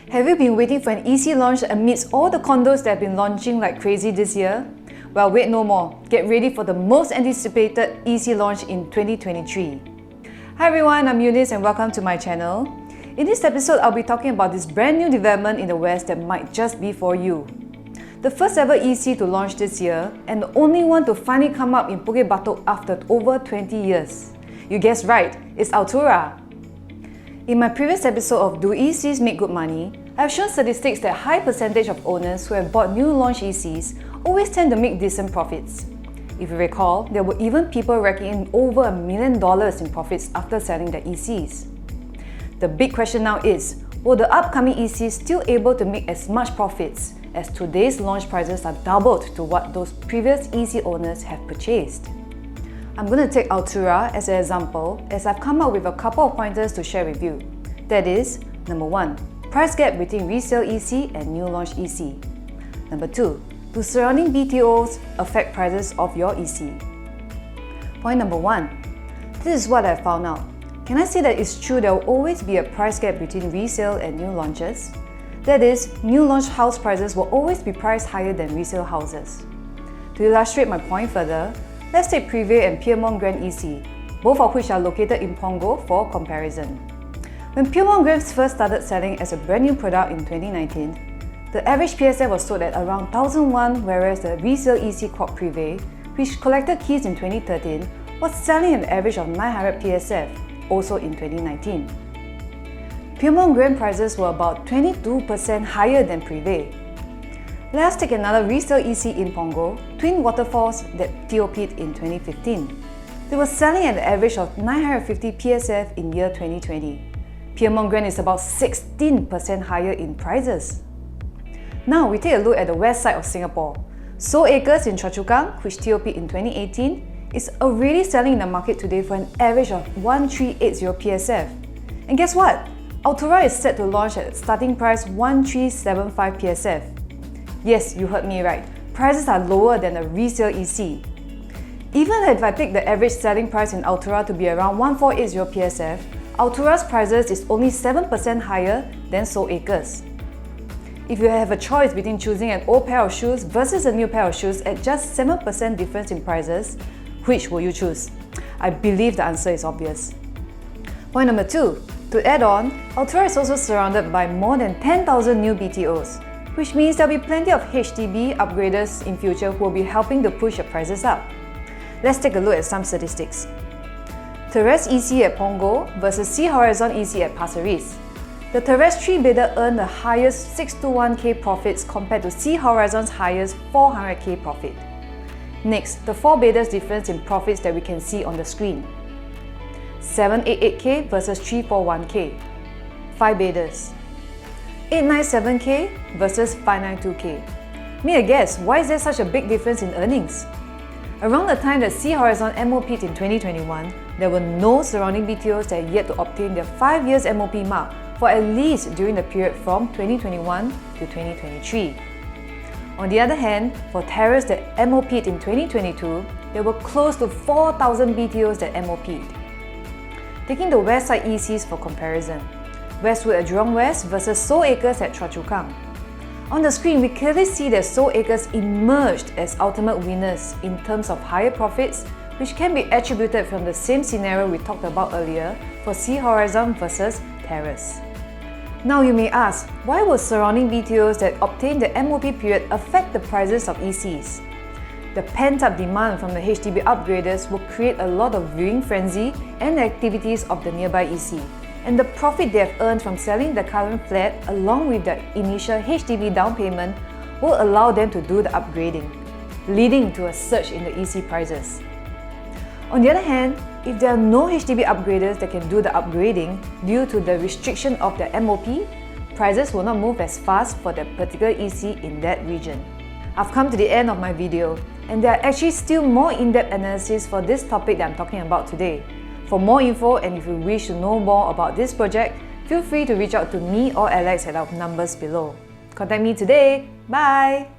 Have you been waiting for an EC launch amidst all the condos that have been launching like crazy this year? Well, wait no more. Get ready for the most anticipated EC launch in 2023. Hi everyone, I'm Eunice and welcome to my channel. In this episode, I'll be talking about this brand new development in the West that might just be for you. The first ever EC to launch this year and the only one to finally come up in Bukit Batok after over 20 years. You guessed right, it's Altura. In my previous episode of Do ECs Make Good Money, I've shown statistics that high percentage of owners who have bought new launch ECs always tend to make decent profits. If you recall, there were even people racking in over $1 million in profits after selling their ECs. The big question now is, will the upcoming ECs still able to make as much profits as today's launch prices are doubled to what those previous EC owners have purchased? I'm going to take Altura as an example as I've come up with a couple of pointers to share with you. That is, number 1, price gap between resale EC and new launch EC. Number 2, do surrounding BTOs affect prices of your EC? Point number 1, this is what I found out. Can I say that it's true there will always be a price gap between resale and new launches? That is, new launch house prices will always be priced higher than resale houses. To illustrate my point further, let's take Privé and Piermont Grand EC, both of which are located in Punggol for comparison. When Piermont Grand first started selling as a brand new product in 2019, the average PSF was sold at around 1,001, whereas the resale EC called Privé, which collected keys in 2013, was selling an average of 900 PSF, also in 2019. Piermont Grand prices were about 22% higher than Privé. Let's take another resale EC in Punggol, Twin Waterfalls, that TOP'd in 2015. They were selling at an average of 950 PSF in year 2020. Piermont Grand is about 16% higher in prices. Now we take a look at the west side of Singapore. Soul Acres in Choa Chu Kang, which TOP'd in 2018, is already selling in the market today for an average of 1380 PSF. And guess what? Altura is set to launch at starting price 1375 PSF. Yes, you heard me right. Prices are lower than a resale EC. Even if I take the average selling price in Altura to be around 1480 PSF, Altura's prices is only 7% higher than Soul Acres. If you have a choice between choosing an old pair of shoes versus a new pair of shoes at just 7% difference in prices, which will you choose? I believe the answer is obvious. Point number 2. To add on, Altura is also surrounded by more than 10,000 new BTOs, which means there'll be plenty of HDB upgraders in future who will be helping to push the prices up. Let's take a look at some statistics. Terrace EC at Punggol versus Sea Horizon EC at Pasir Ris. The Terrace 3-bedder earned the highest 621k profits compared to Sea Horizon's highest 400k profit. Next, the 4-bedders difference in profits that we can see on the screen. 788k versus 341k. 5-bedders. 897k versus 592k. May I guess, why is there such a big difference in earnings? Around the time that Sea Horizon MOP'd in 2021, there were no surrounding BTOs that had yet to obtain their 5 years MOP mark for at least during the period from 2021 to 2023. On the other hand, for Terrace that MOP'd in 2022, there were close to 4,000 BTOs that MOP'd. Taking the west side ECs for comparison, Westwood at Jurong West versus Soul Acres at Choa Chu Kang. On the screen, we clearly see that Soul Acres emerged as ultimate winners in terms of higher profits, which can be attributed from the same scenario we talked about earlier for Sea Horizon versus Terrace. Now you may ask, why will surrounding BTOs that obtain the MOP period affect the prices of ECs? The pent-up demand from the HDB upgraders will create a lot of viewing frenzy and activities of the nearby EC. And the profit they have earned from selling the current flat along with their initial HDB down payment will allow them to do the upgrading, leading to a surge in the EC prices. On the other hand, if there are no HDB upgraders that can do the upgrading due to the restriction of their MOP, prices will not move as fast for that particular EC in that region. I've come to the end of my video, and there are actually still more in-depth analysis for this topic that I'm talking about today. For more info and if you wish to know more about this project, feel free to reach out to me or Alex at our numbers below. Contact me today. Bye!